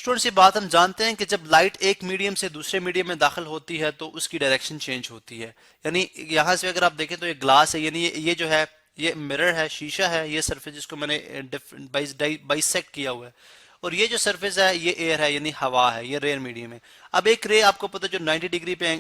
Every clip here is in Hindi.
स्टूडेंट्स ये बात हम जानते हैं कि जब लाइट एक मीडियम से दूसरे मीडियम में दाखिल होती है तो उसकी डायरेक्शन चेंज होती है। यानी यहाँ से अगर आप देखें तो ये ग्लास है, यानी ये जो है ये मिरर है, शीशा है, ये सरफेस जिसको मैंने बाइसेक्ट किया हुआ है, और ये जो सरफेस है ये एयर है यानी हवा है, ये रेयर मीडियम है। अब एक रे आपको पता है जो 90 डिग्री पे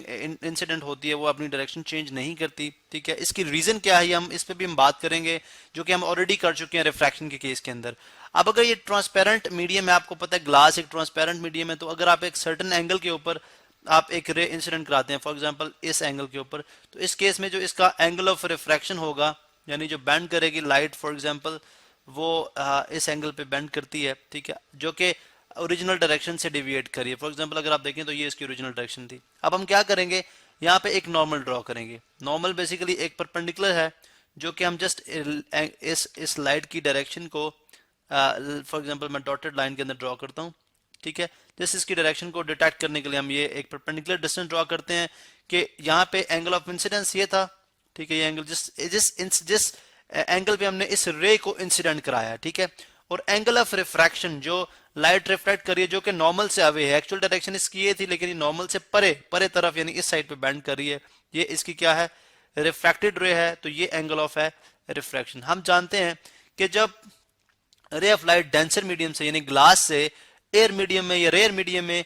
इंसिडेंट होती है वो अपनी डायरेक्शन चेंज नहीं करती, ठीक है। इसकी रीजन क्या है, हम इस पे भी हम बात करेंगे, जो कि हम ऑलरेडी कर चुके हैं रिफ्रैक्शन के केस के अंदर। अब अगर ये ट्रांसपेरेंट मीडियम है, आपको पता है ग्लास एक ट्रांसपेरेंट मीडियम है, तो अगर आप एक सर्टेन एंगल के ऊपर आप एक रे इंसिडेंट कराते हैं, फॉर एग्जांपल इस एंगल के ऊपर, तो इस केस में जो इसका एंगल ऑफ रिफ्रैक्शन होगा, यानी जो बेंड करेगी लाइट फॉर एग्जांपल, वो इस एंगल पे बेंड करती है, ठीक है, जो कि ओरिजिनल डायरेक्शन से डिविएट करिए। फॉर एग्जांपल अगर आप देखें तो ये इसकी ओरिजिनल डायरेक्शन थी। अब हम क्या करेंगे, यहाँ पे एक नॉर्मल ड्रॉ करेंगे। नॉर्मल बेसिकली एक परपेंडिकुलर है, जो कि हम जस्ट इस लाइट की डायरेक्शन को फॉर एग्जांपल मैं डॉटेड लाइन के अंदर ड्रॉ करता हूँ, ठीक है। जस्ट इसकी डायरेक्शन को डिटेक्ट करने के लिए हम ये एक परपेंडिकुलर डिस्टेंस ड्रॉ करते हैं कि यहाँ पे एंगल ऑफ इंसिडेंस ये था, ठीक है, ये एंगल जिस एंगल पे हमने इस रे को इंसिडेंट कराया, ठीक है। और एंगल ऑफ रिफ्रैक्शन जो लाइट रिफ्लेक्ट कर रही है, जो कि नॉर्मल से अवे है, एक्चुअल डायरेक्शन इसकी ये थी लेकिन ये नॉर्मल से परे परे तरफ यानी इस साइड पे बेंड कर रही है, ये इसकी क्या है, रिफ्रैक्टेड रे है, तो ये एंगल ऑफ है रिफ्रैक्शन। हम जानते हैं कि जब ray of light denser medium से यानी ग्लास से एयर मीडियम में या रेयर मीडियम में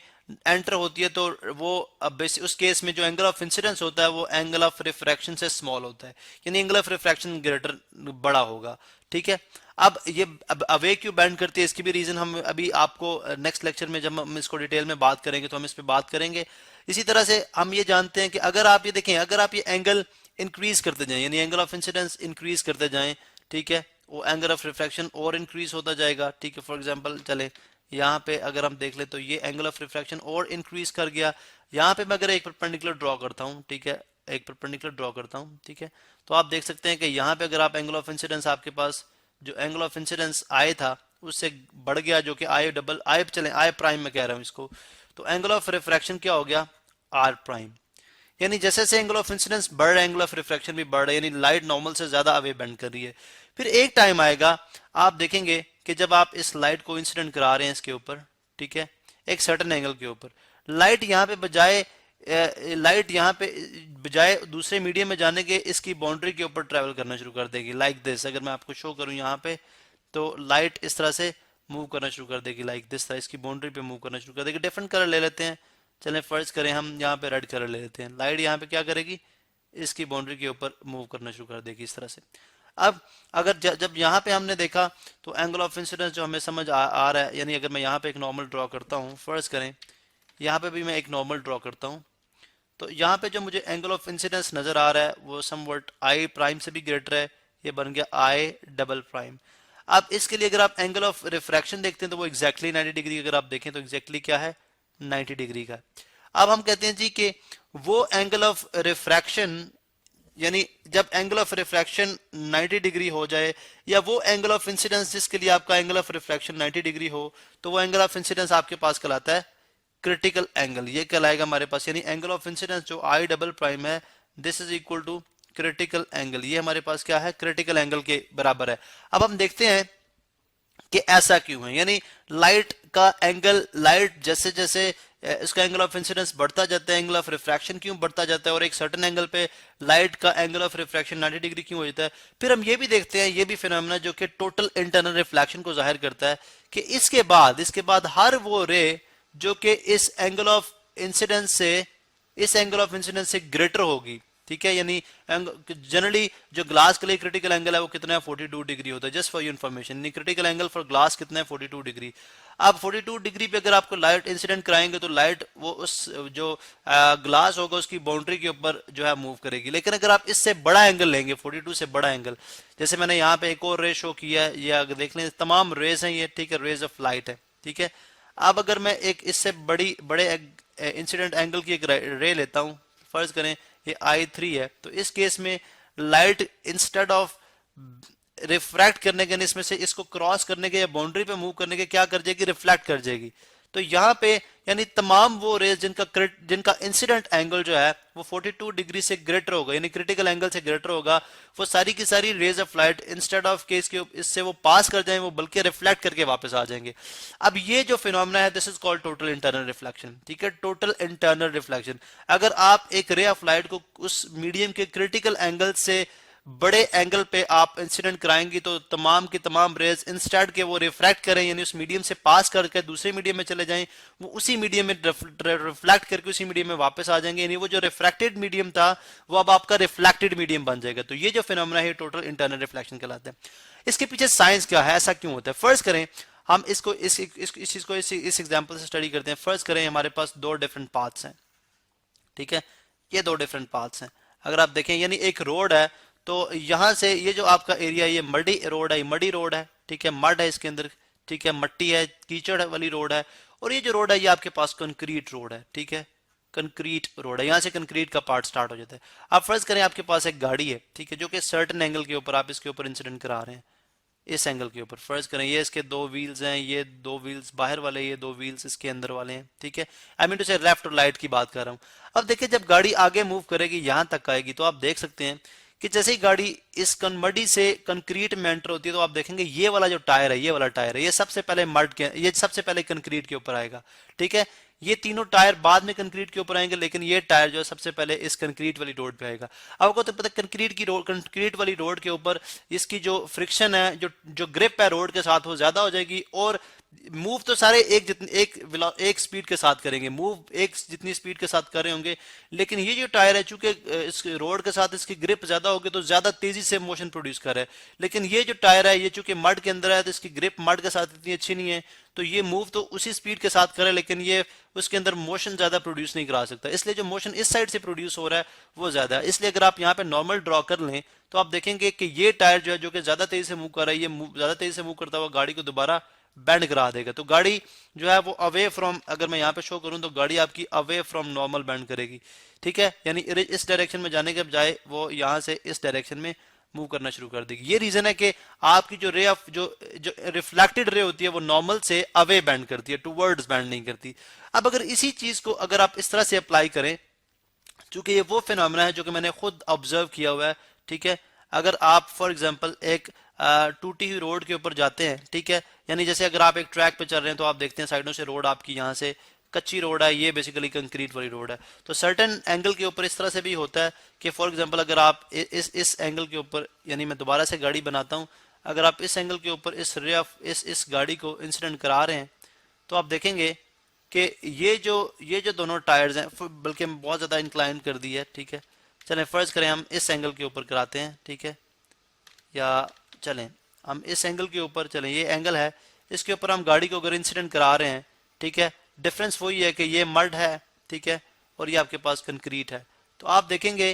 एंटर होती है, तो वो अब उस केस में जो एंगल ऑफ इंसिडेंस होता है वो एंगल ऑफ रिफ्रैक्शन से स्मॉल होता है, यानी एंगल ऑफ रिफ्रैक्शन ग्रेटर बड़ा होगा, ठीक है। अब ये अब अवे क्यों बैंड करती है, इसकी भी रीजन हम अभी आपको नेक्स्ट लेक्चर में जब हम इसको डिटेल में बात करेंगे तो हम इस पे बात करेंगे। इसी तरह से हम ये जानते हैं कि अगर आप ये देखें, अगर आप ये एंगल इंक्रीज करते जाएं यानी एंगल ऑफ इंसिडेंस इंक्रीज करते जाएं, ठीक है, वो एंगल ऑफ रिफ्रैक्शन और इंक्रीज होता जाएगा, ठीक है। फॉर एग्जांपल चले यहाँ पे अगर हम देख ले तो ये एंगल ऑफ रिफ्रैक्शन और इंक्रीज कर गया। यहाँ पे मैं अगर एक परपेंडिकुलर ड्रॉ करता हूँ, ठीक है, एक परपेंडिकुलर ड्रॉ करता हूँ, ठीक है, तो आप देख सकते हैं कि यहाँ पे अगर आप एंगल ऑफ इंसिडेंस आपके पास जो एंगल ऑफ इंसिडेंस आई था उससे बढ़ गया, जो कि आई डबल आई चले आई प्राइम में कह रहा हूँ इसको, तो एंगल ऑफ रिफ्रैक्शन क्या हो गया, आर प्राइम। यानी जैसे जैसे एंगल ऑफ इंसिडेंस बढ़ रहा है एंगल ऑफ रिफ्रैक्शन भी बढ़ रहा है, यानी लाइट नॉर्मल से ज्यादा अवे बेंड कर रही है। फिर एक टाइम आएगा आप देखेंगे कि जब आप इस लाइट को इंसिडेंट करा रहे हैं इसके ऊपर, ठीक है, एक सर्टेन एंगल के ऊपर, लाइट यहाँ पे बजाय दूसरे मीडियम में जाने के इसकी बाउंड्री के ऊपर ट्रेवल करना शुरू कर देगी, लाइक दिस। अगर मैं आपको शो करूं यहाँ पे तो लाइट इस तरह से मूव करना शुरू कर देगी, लाइक दिस तरह इसकी बाउंड्री पे मूव करना शुरू कर देगी। डिफरेंट कलर ले लेते हैं, चलें फर्ज करें हम यहाँ पे रेड कलर ले लेते हैं। लाइट यहाँ पे क्या करेगी, इसकी बाउंड्री के ऊपर मूव करना शुरू कर देगी इस तरह से। अब अगर जब यहाँ पे हमने देखा तो एंगल ऑफ इंसिडेंस जो हमें समझ आ रहा है, यानी अगर मैं यहाँ पे एक नॉर्मल ड्रॉ करता हूँ, फर्ज करें यहाँ पे भी मैं एक नॉर्मल ड्रॉ करता हूँ, तो यहाँ पे जो मुझे एंगल ऑफ इंसिडेंस नजर आ रहा है वो समवट आई प्राइम से भी ग्रेटर है, ये बन गया आई डबल प्राइम। अब इसके लिए अगर आप एंगल ऑफ रिफ्रैक्शन देखते हैं तो वो एग्जैक्टली 90 डिग्री, अगर आप देखें तो एग्जैक्टली क्या है, 90 डिग्री का। अब हम कहते हैं जी कि वो एंगल ऑफ रिफ्रैक्शन, यानी जब एंगल ऑफ रिफ्रैक्शन 90 डिग्री हो जाए, या वो एंगल ऑफ इंसिडेंस जिसके लिए आपका एंगल ऑफ रिफ्रैक्शन 90 डिग्री हो, तो वो एंगल ऑफ इंसिडेंस आपके पास कहलाता है क्रिटिकल एंगल, ये कहलाएगा हमारे पास। यानी एंगल ऑफ इंसिडेंस जो आई डबल प्राइम है, this is equal to critical angle, ये हमारे पास क्या है, क्रिटिकल एंगल के बराबर है। अब हम देखते हैं कि ऐसा क्यों है, यानी लाइट का एंगल, लाइट जैसे जैसे इसका एंगल ऑफ इंसिडेंस बढ़ता जाता है, एंगल ऑफ रिफ्रैक्शन क्यों बढ़ता जाता है, और एक सर्टेन एंगल पे लाइट का एंगल ऑफ रिफ्रैक्शन 90 डिग्री क्यों हो जाता है। फिर हम ये भी देखते हैं, ये भी फिनोमेना जो कि टोटल इंटरनल रिफ्लेक्शन को जाहिर करता है, कि इसके बाद हर वो रे जो कि इस एंगल ऑफ इंसिडेंस से ग्रेटर होगी, ठीक है, यानी जनरली जो ग्लास के लिए क्रिटिकल एंगल है वो कितना है, 42 डिग्री होता है, जस्ट फॉर योर इन्फॉर्मेशन। यानी क्रिटिकल एंगल फॉर ग्लास कितना है, 42 डिग्री। अब 42 डिग्री पे अगर आपको लाइट इंसिडेंट कराएंगे तो लाइट वो उस जो ग्लास होगा उसकी बाउंड्री के ऊपर जो है मूव करेगी। लेकिन अगर आप इससे बड़ा एंगल लेंगे, 42 से बड़ा एंगल, जैसे मैंने यहाँ पे एक और रे शो किया है, ये अगर देख लें तमाम रेज हैं ये, ठीक है, रेज ऑफ लाइट है, ठीक है। अब अगर मैं एक इससे बड़े इंसिडेंट एंगल की एक रे लेता हूँ, फर्ज करें ये I3 है, तो इस केस में लाइट इंस्टेड ऑफ रिफ्रैक्ट करने के, इसमें से इसको क्रॉस करने के या बाउंड्री पे मूव करने के क्या कर जाएगी, रिफ्लेक्ट कर जाएगी, तो यहाँ पे यानी तमाम वो रेज जिनका इंसिडेंट एंगल जो है वो 42 डिग्री से ग्रेटर होगा, यानी क्रिटिकल एंगल से ग्रेटर होगा, वो सारी की सारी rays of light instead of के इससे वो पास कर जाए, वो बल्कि रिफ्लेक्ट करके वापस आ जाएंगे। अब ये जो फिनोमेना है this is called total internal reflection, ठीक है, टोटल इंटरनल रिफ्लेक्शन। अगर आप एक रे ऑफ लाइट को उस मीडियम के क्रिटिकल एंगल से बड़े एंगल पे आप इंसिडेंट कराएंगी तो तमाम की तमाम रेज इंस्टेड के वो रिफ्रैक्ट करें, यानी उस मीडियम से पास करके दूसरे मीडियम में चले जाएं, वो उसी मीडियम में रिफ्लेक्ट करके उसी मीडियम में वापस आ जाएंगे, यानी वो जो रिफ्रैक्टेड मीडियम था वो अब आपका रिफ्लेक्टेड मीडियम बन जाएगा। तो ये जो फिनोमेना है टोटल इंटरनल रिफ्लेक्शन कहलाता है। इसके पीछे साइंस क्या है, ऐसा क्यों होता है? फर्स्ट करें हम इसको इस चीज को इस एग्जांपल से स्टडी करते हैं। फर्स्ट करें हमारे पास दो डिफरेंट पाथ्स हैं, ठीक है, ये दो डिफरेंट पाथ्स हैं। अगर आप देखें यानी एक रोड है, तो यहां से ये जो आपका एरिया ये मडी रोड है, ये मडी रोड है, ठीक है, मड है इसके अंदर, ठीक है, मट्टी है, कीचड़ वाली रोड है, और ये जो रोड है ये आपके पास कंक्रीट रोड है, ठीक है, कंक्रीट रोड है, यहां से कंक्रीट का पार्ट स्टार्ट हो जाता है। आप फर्ज करें आपके पास एक गाड़ी है, ठीक है, जो कि सर्टेन एंगल के ऊपर आप इसके ऊपर इंसिडेंट करा रहे हैं, इस एंगल के ऊपर फर्ज करें ये इसके दो व्हील्स हैं, ये दो व्हील्स बाहर वाले, ये दो व्हील्स इसके अंदर वाले हैं, ठीक है, आई मीन टू से लेफ्ट और राइट की बात कर रहा हूं। अब देखिए जब गाड़ी आगे मूव करेगी यहां तक आएगी तो आप देख सकते हैं कि जैसे ही गाड़ी इस मडी से कंक्रीट में एंटर होती है तो आप देखेंगे ये वाला जो टायर है, ये वाला टायर है, ये सबसे पहले ये सबसे पहले कंक्रीट के ऊपर आएगा, ठीक है, ये तीनों टायर बाद में कंक्रीट के ऊपर आएंगे, लेकिन ये टायर जो है सबसे पहले इस कंक्रीट वाली रोड पे आएगा। आपको तो पता है कंक्रीट वाली रोड के ऊपर इसकी जो फ्रिक्शन है, जो ग्रिप है रोड के साथ वो ज्यादा हो जाएगी, और मूव तो सारे एक स्पीड के साथ करेंगे, मूव एक जितनी स्पीड के साथ कर रहे होंगे, लेकिन ये जो टायर है चूंकि इस रोड के साथ इसकी ग्रिप ज्यादा होगी तो ज्यादा तेजी से मोशन प्रोड्यूस कर रहा है, लेकिन ये जो टायर है ये चूंकि मड के अंदर है तो इसकी ग्रिप मड के साथ इतनी अच्छी नहीं है, तो ये मूव तो उसी स्पीड के साथ करे लेकिन ये उसके अंदर मोशन ज्यादा प्रोड्यूस नहीं करा सकता, इसलिए जो मोशन इस साइड से प्रोड्यूस हो रहा है वो ज्यादा है। इसलिए अगर आप यहाँ पे नॉर्मल ड्रॉ कर लें तो आप देखेंगे कि ये टायर जो है जो कि ज्यादा तेजी से मूव कर रहा है, ये ज्यादा तेजी से मूव करता हुआ गाड़ी को दोबारा बैंड करा देगा, तो गाड़ी जो है वो अवे फ्रॉम, अगर मैं यहाँ पे शो करूं तो गाड़ी आपकी अवे फ्रॉम नॉर्मल बैंड करेगी, ठीक है, यानी इस डायरेक्शन में जाने के बजाय वो यहाँ से इस डायरेक्शन में मूव करना शुरू कर देगी। ये रीजन है कि आपकी जो रे ऑफ जो रिफ्लेक्टेड रे होती है वो नॉर्मल से अवे बैंड करती है, टूवर्ड्स बैंड नहीं करती। अब अगर इसी चीज को अगर आप इस तरह से अप्लाई करें, चूंकि ये वो फिनोमेना है जो कि मैंने खुद ऑब्जर्व किया हुआ है, ठीक है, अगर आप फॉर एग्जांपल एक टूटी हुई रोड के ऊपर जाते हैं, ठीक है, यानी जैसे अगर आप एक ट्रैक पे चल रहे हैं तो आप देखते हैं साइडों से रोड आपकी यहाँ से कच्ची रोड है, ये बेसिकली कंक्रीट वाली रोड है, तो सर्टेन एंगल के ऊपर इस तरह से भी होता है कि फॉर एग्जांपल अगर आप इस एंगल के ऊपर, यानी मैं दोबारा से गाड़ी बनाता हूँ, अगर आप इस एंगल के ऊपर इस गाड़ी को इंसिडेंट करा रहे हैं तो आप देखेंगे कि ये जो दोनों टायर्स हैं, बल्कि बहुत ज़्यादा इंक्लाइन कर दी है, ठीक है, चलें फर्ज करें हम इस एंगल के ऊपर कराते हैं, ठीक है, या चलें हम इस एंगल के ऊपर चलें, ये एंगल है, इसके ऊपर हम गाड़ी को अगर इंसिडेंट करा रहे हैं, ठीक है, डिफरेंस वही है कि ये मड है, ठीक है, और ये आपके पास कंक्रीट है, तो आप देखेंगे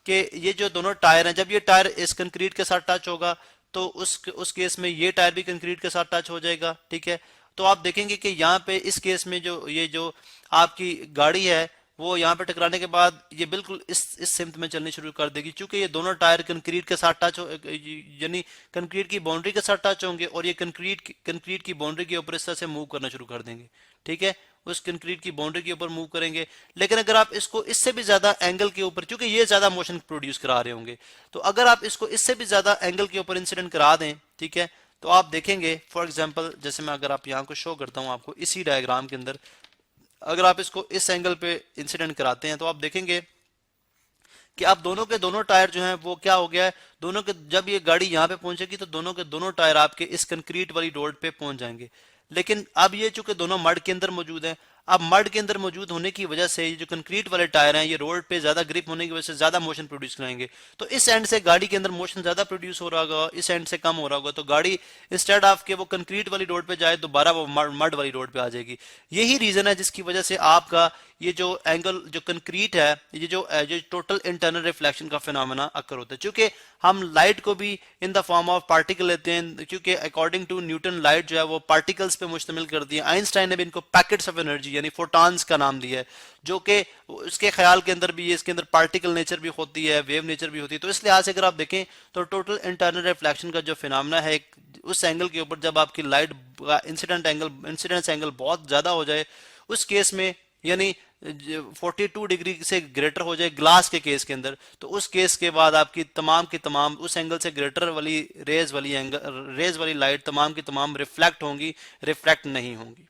कि ये जो दोनों टायर हैं, जब ये टायर इस कंक्रीट के साथ टच होगा तो उस केस में ये टायर भी कंक्रीट के साथ टच हो जाएगा, ठीक है, तो आप देखेंगे कि यहाँ पे इस केस में जो आपकी गाड़ी है वो यहाँ पे टकराने के बाद ये बिल्कुल इस सिमत में चलनी शुरू कर देगी, क्योंकि ये दोनों टायर कंक्रीट के साथ टच हो, यानी कंक्रीट की बाउंड्री के साथ टच होंगे और ये कंक्रीट की बाउंड्री के ऊपर इस तरह से मूव करना शुरू कर देंगे, ठीक है, उस कंक्रीट की बाउंड्री के ऊपर मूव करेंगे। लेकिन अगर आप इसको इससे भी ज्यादा एंगल के ऊपर, क्योंकि ये ज्यादा मोशन प्रोड्यूस करा रहे होंगे, तो अगर आप इसको इससे भी ज्यादा एंगल के ऊपर इंसिडेंट करा दें, ठीक है, तो आप देखेंगे फॉर एग्जांपल जैसे मैं अगर आप यहाँ को शो करता हूँ आपको इसी डायग्राम के अंदर, अगर आप इसको इस एंगल पे इंसिडेंट कराते हैं तो आप देखेंगे कि आप दोनों के दोनों टायर जो हैं वो क्या हो गया है, दोनों के जब ये गाड़ी यहाँ पे पहुंचेगी तो दोनों के दोनों टायर आपके इस कंक्रीट वाली रोड पे पहुंच जाएंगे। लेकिन अब ये चूंकि दोनों मड के अंदर मौजूद हैं, अब मड के अंदर मौजूद होने की वजह से ये जो कंक्रीट वाले टायर हैं ये रोड पे ज्यादा ग्रिप होने की वजह से ज्यादा मोशन प्रोड्यूस कराएंगे, तो इस एंड से गाड़ी के अंदर मोशन ज्यादा प्रोड्यूस हो रहा होगा, इस एंड से कम हो रहा होगा, तो गाड़ी इंस्टेड ऑफ के वो कंक्रीट वाली रोड पे जाए दोबारा वो मड वाली रोड पे आ जाएगी। यही रीजन है जिसकी वजह से आपका ये जो एंगल जो कंक्रीट है, ये जो टोटल इंटरनल रिफ्लेक्शन का फिनोमेना अकर होता है। क्योंकि हम लाइट को भी in the form of particle लेते हैं, क्योंकि अकॉर्डिंग टू न्यूटन लाइट जो है वो पार्टिकल्स पे मुश्तमिल करती है। आइंस्टाइन ने भी इनको पैकेट्स ऑफ एनर्जी यानी फोटॉन्स का नाम दिया है, जो कि उसके ख्याल के अंदर भी इसके अंदर पार्टिकल नेचर भी होती है, वेव नेचर भी होती है। तो इस लिहाज से अगर आप देखें तो टोटल इंटरनल रिफ्लेक्शन का जो फिनोमेना है, उस एंगल के ऊपर जब आपकी लाइट का इंसिडेंस एंगल बहुत ज्यादा हो जाए, उस केस में यानी 42 डिग्री से ग्रेटर हो जाए ग्लास के केस के अंदर, तो उस केस के बाद आपकी तमाम की तमाम उस एंगल से ग्रेटर वाली रेज वाली लाइट तमाम की तमाम रिफ्लेक्ट होंगी, रिफ्रैक्ट नहीं होंगी।